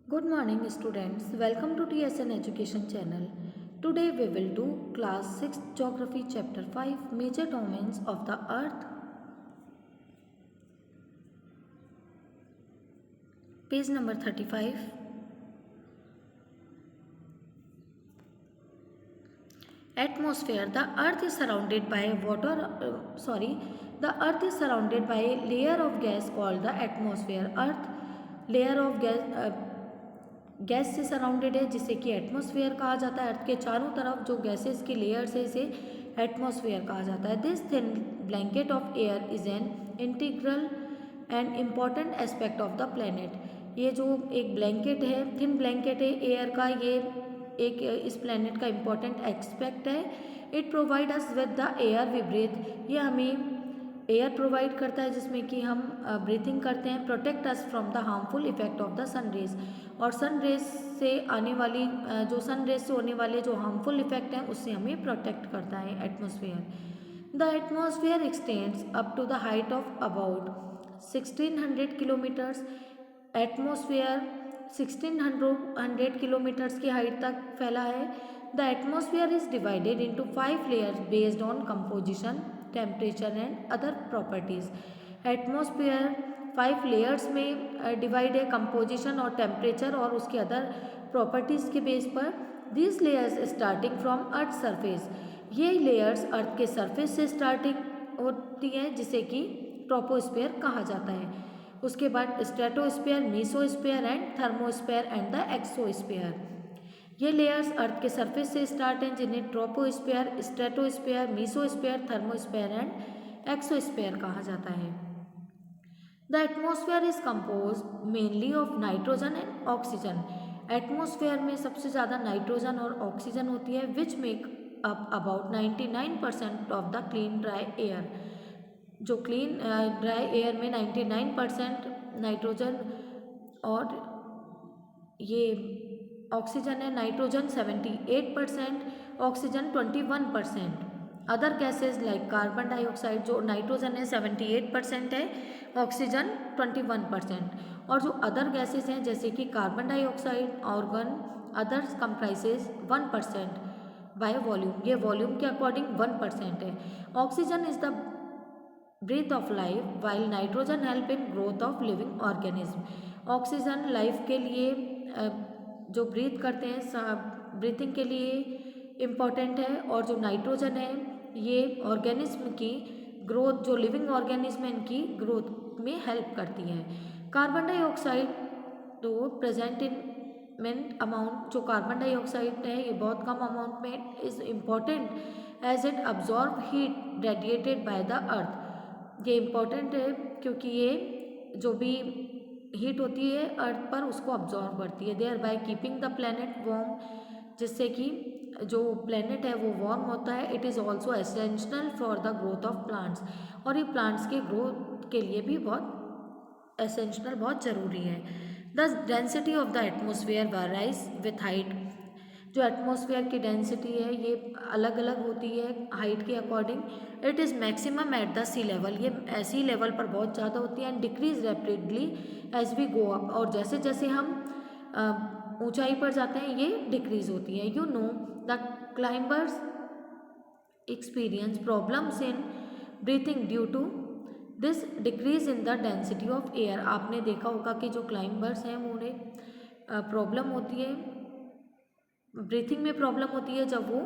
Good morning students, welcome to TSN Education channel. Today we will do class 6 geography chapter 5 major domains of the earth. Page number 35. Atmosphere. The earth is surrounded by the earth is surrounded by a layer of gas called the atmosphere. Earth layer of gas से surrounded है जिसे कि atmosphere कहा जाता है। अर्थ के चारों तरफ जो गैसेस की लेयर्स है इसे एटमॉस्फेयर कहा जाता है। This thin blanket of air is an integral and important aspect of the planet. ये जो एक ब्लैंकेट है, थिन ब्लैंकेट है एयर का, ये एक इस प्लेनेट का इम्पॉर्टेंट एस्पेक्ट है। It provide us with the air we breathe. ये हमें एयर प्रोवाइड करता है जिसमें कि हम ब्रीथिंग करते हैं। Protect us from the harmful effect of the sun rays. और सन रेज से आने वाली जो सन रेज से होने वाले जो हार्मफुल इफेक्ट हैं उससे हमें प्रोटेक्ट करता है atmosphere. The atmosphere extends up to the height of about 1600 kilometres. Atmosphere 1600 kilometres की हाइट तक फैला है। The atmosphere is divided into 5 layers based on composition, temperature and other properties. Atmosphere 5 layers में डिवाइड है composition और temperature और उसके other properties के बेस पर। These layers starting from earth surface. ये लेयर्स अर्थ के सरफेस से स्टार्टिंग होती है जिसे कि ट्रोपोस्फेयर कहा जाता है। उसके बाद stratosphere, mesosphere and thermosphere and the exosphere. ये लेयर्स अर्थ के सरफेस से स्टार्ट हैं जिन्हें troposphere, stratosphere, mesosphere, thermosphere and exosphere कहा जाता है। The atmosphere is compose mainly of nitrogen and oxygen. Atmosphere में सबसे ज़्यादा नाइट्रोजन और ऑक्सीजन होती है which make up about 99% of the clean dry air. जो क्लीन ड्राई एयर में 99% नाइट्रोजन और ये ऑक्सीजन है। Nitrogen 78%, oxygen 21%। Other gases like carbon dioxide, जो नाइट्रोजन है 78% है, ऑक्सीजन 21%। और जो अदर गैसेज हैं जैसे कि carbon dioxide, argon, others comprises 1% by volume. ये वॉल्यूम के अकॉर्डिंग 1% है। Oxygen is the breath of life while nitrogen help in growth of living organism. Oxygen life के लिए जो ब्रीथ करते हैं, ब्रीथिंग के लिए इम्पॉर्टेंट है। और जो नाइट्रोजन है ये ऑर्गेनिज्म की ग्रोथ, जो लिविंग ऑर्गेनिज्म है इनकी ग्रोथ में हेल्प करती है। Carbon dioxide though present in min amount, जो कार्बन डाइऑक्साइड है ये बहुत कम अमाउंट में is important as it absorb heat radiated by the earth. ये इम्पॉर्टेंट है क्योंकि ये जो भी हीट होती है अर्थ पर उसको अब्जॉर्ब करती है। Thereby keeping the planet warm, जिससे कि जो प्लेनेट है वो वार्म होता है। It is also essential for the growth of plants. और ये प्लांट्स के ग्रोथ के लिए भी बहुत एसेंशियल, बहुत ज़रूरी है। The density of the atmosphere varies with height. जो एटमॉस्फेयर की डेंसिटी है ये अलग अलग होती है हाइट के according. It is maximum at the sea level. ये सी लेवल पर बहुत ज़्यादा होती है। And decreases rapidly as we go up. और जैसे जैसे हम ऊंचाई पर जाते हैं ये डिक्रीज होती है। You know the climbers experience problems in breathing due to this decrease in the density of air. आपने देखा होगा कि जो क्लाइंबर्स हैं उन्हें प्रॉब्लम होती है, ब्रीथिंग में प्रॉब्लम होती है जब वो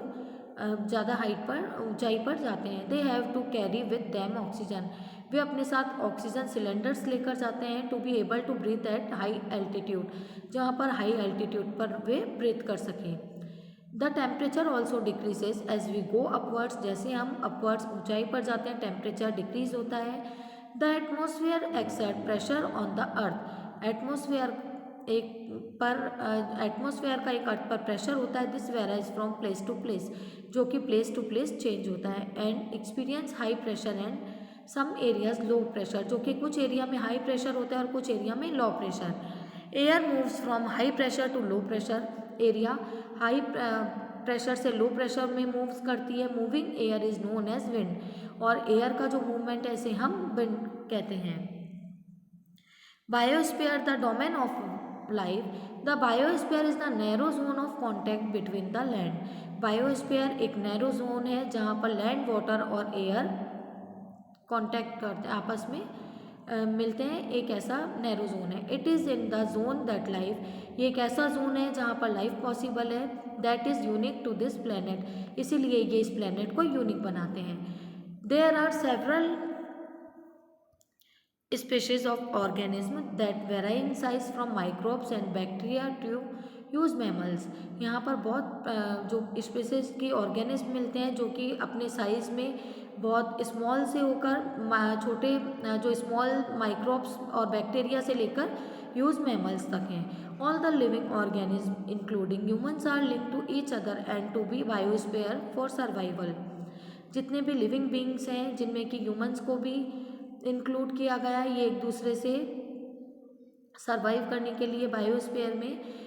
ज़्यादा हाइट पर, ऊंचाई पर जाते हैं। They have to carry with them oxygen. वे अपने साथ ऑक्सीजन सिलेंडर्स लेकर जाते हैं to be able to breathe at high altitude, जहाँ पर हाई एल्टीट्यूड पर वे ब्रीथ कर सकें। The temperature also decreases as we go upwards. जैसे हम अपवर्ड्स ऊंचाई पर जाते हैं टेम्परेचर डिक्रीज होता है। The atmosphere exert pressure on the earth. Atmosphere atmosphere का एक अर्थ पर प्रेशर होता है। This varies from place to place, जो कि प्लेस टू प्लेस चेंज होता है। And experience high pressure and some areas low pressure, जो कि कुछ एरिया में हाई प्रेशर होता है और कुछ एरिया में low pressure. Air moves from high pressure to low pressure area. High pressure से लो प्रेशर में मूव्स करती है। Moving air is known as wind. और एयर का जो मूवमेंट है इसे हम विंड कहते हैं। Biosphere the domain of life. The biosphere is the narrow zone of contact between the land. Biosphere एक नैरो जोन है जहाँ पर लैंड, वाटर और एयर कांटेक्ट करते हैं, आपस में मिलते हैं, एक ऐसा नैरो जोन है. It is in the zone that life, ये एक ऐसा जोन है जहाँ पर लाइफ पॉसिबल है. That is unique to this planet, इसीलिए ये इस प्लेनेट को यूनिक बनाते हैं. There are several species of organism that vary in size from microbes and bacteria to huge mammals. यहाँ पर बहुत जो स्पीसीज की ऑर्गेनिज्म मिलते हैं जो कि अपने साइज में बहुत स्मॉल से होकर छोटे जो स्मॉल माइक्रोब्स और बैक्टीरिया से लेकर ह्यूज मैमल्स तक हैं. All the living organism including humans are link to each other and to be biosphere for survival. जितने भी लिविंग बींग्स हैं जिनमें कि ह्यूमन्स को भी इंक्लूड किया गया है, ये एक दूसरे से सर्वाइव करने के लिए बायोस्फीयर में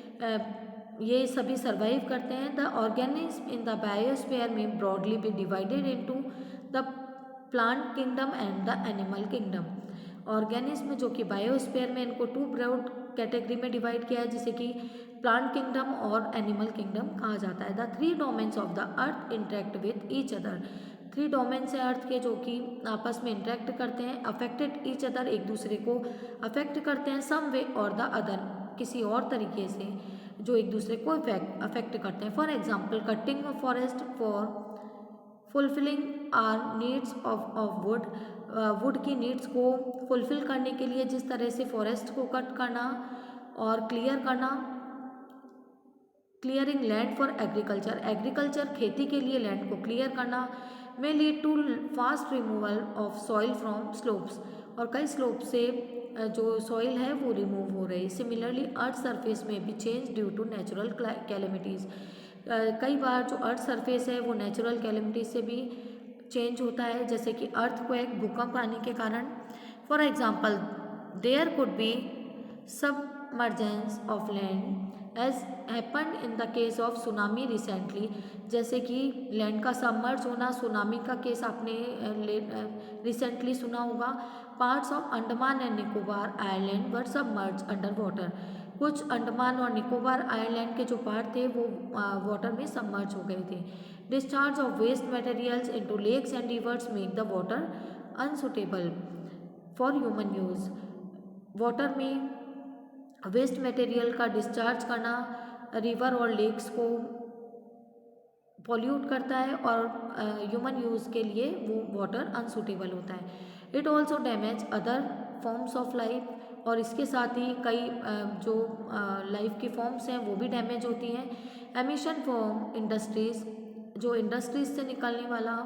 ये सभी सर्वाइव करते हैं. The organism in the biosphere may broadly be divided into the plant kingdom and the animal kingdom. Organism जो कि बायोस्फीयर में, इनको टू ब्रॉड कैटेगरी में डिवाइड किया है, जिसे कि प्लांट किंगडम और एनिमल किंगडम कहा जाता है. The three domains of the earth interact with each other. Three domains हैं अर्थ के जो कि आपस में इंटरेक्ट करते हैं. अफेक्टेड ईच अदर, एक दूसरे को अफेक्ट करते हैं. सम वे और द अदर, किसी और तरीके से जो एक दूसरे को अफेक्ट करते हैं. For example cutting of forest for fulfilling our needs of would. Would की नीड्स को फुलफिल करने के लिए जिस तरह से फॉरेस्ट को कट करना और क्लियर करना. Clearing land for agriculture, agriculture खेती के लिए लैंड को क्लियर करना. May lead to fast removal of soil from slopes, और कई स्लोप से जो सॉइल है वो रिमूव हो रही. सिमिलरली अर्थ सरफेस में भी change due to natural calamities. कई बार जो अर्थ सरफेस है वो नेचुरल कैलेमिटीज से भी चेंज होता है, जैसे कि अर्थ को एक भूकंप आने के कारण. For example there could be submergence of land as happen in the case of tsunami recently. जैसे कि लैंड का सबमर्ज होना, सुनामी का केस आपने रिसेंटली सुना होगा. Parts of Andaman and Nicobar island were submerge under water. कुछ अंडमान और निकोबार आइलैंड के जो पार्ट थे वो वाटर में सबमर्ज हो गए थे. Discharge of waste materials into lakes and rivers make the water unsuitable for human use. Water में वेस्ट मटेरियल का डिस्चार्ज करना रिवर और लेक्स को पॉल्यूट करता है और ह्यूमन यूज़ के लिए वो वाटर अनसूटेबल होता है. It also damage other forms of life, और इसके साथ ही कई जो लाइफ की फॉर्म्स हैं वो भी डैमेज होती हैं. एमिशन फ्रॉम इंडस्ट्रीज, जो इंडस्ट्रीज से निकलने वाला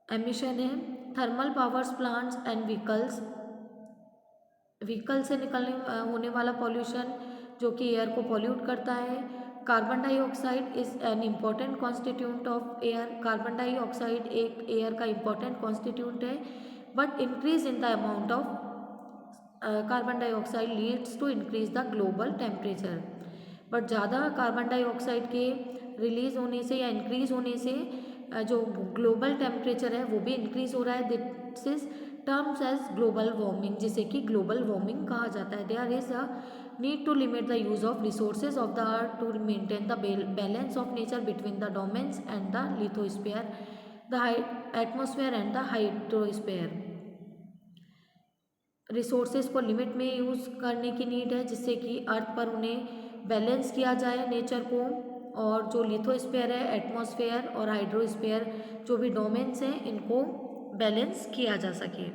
एमिशन है. Thermal powers plants and vehicle से निकलने होने वाला पॉल्यूशन जो कि एयर को पॉल्यूट करता है. Carbon dioxide is an important constituent of air. Carbon dioxide एक एयर का इम्पॉर्टेंट कॉन्स्टिट्यूंट है. But increase in the amount of carbon dioxide leads to increase the global temperature. But ज़्यादा carbon dioxide के release होने से या increase होने से जो ग्लोबल टेम्परेचर है वो भी इंक्रीज हो रहा है. This is terms as global warming, जिसे कि ग्लोबल वार्मिंग कहा जाता है. There is a need to limit the use of resources of the earth to maintain the balance of nature between the domains and the lithosphere, the atmosphere and the hydrosphere. Resources को limit में use करने की need है जिससे कि अर्थ पर उन्हें balance किया जाए नेचर को, और जो लिथोस्फीयर है, एटमॉस्फेयर और हाइड्रोस्फीयर जो भी डोमेन्स हैं इनको बैलेंस किया जा सके.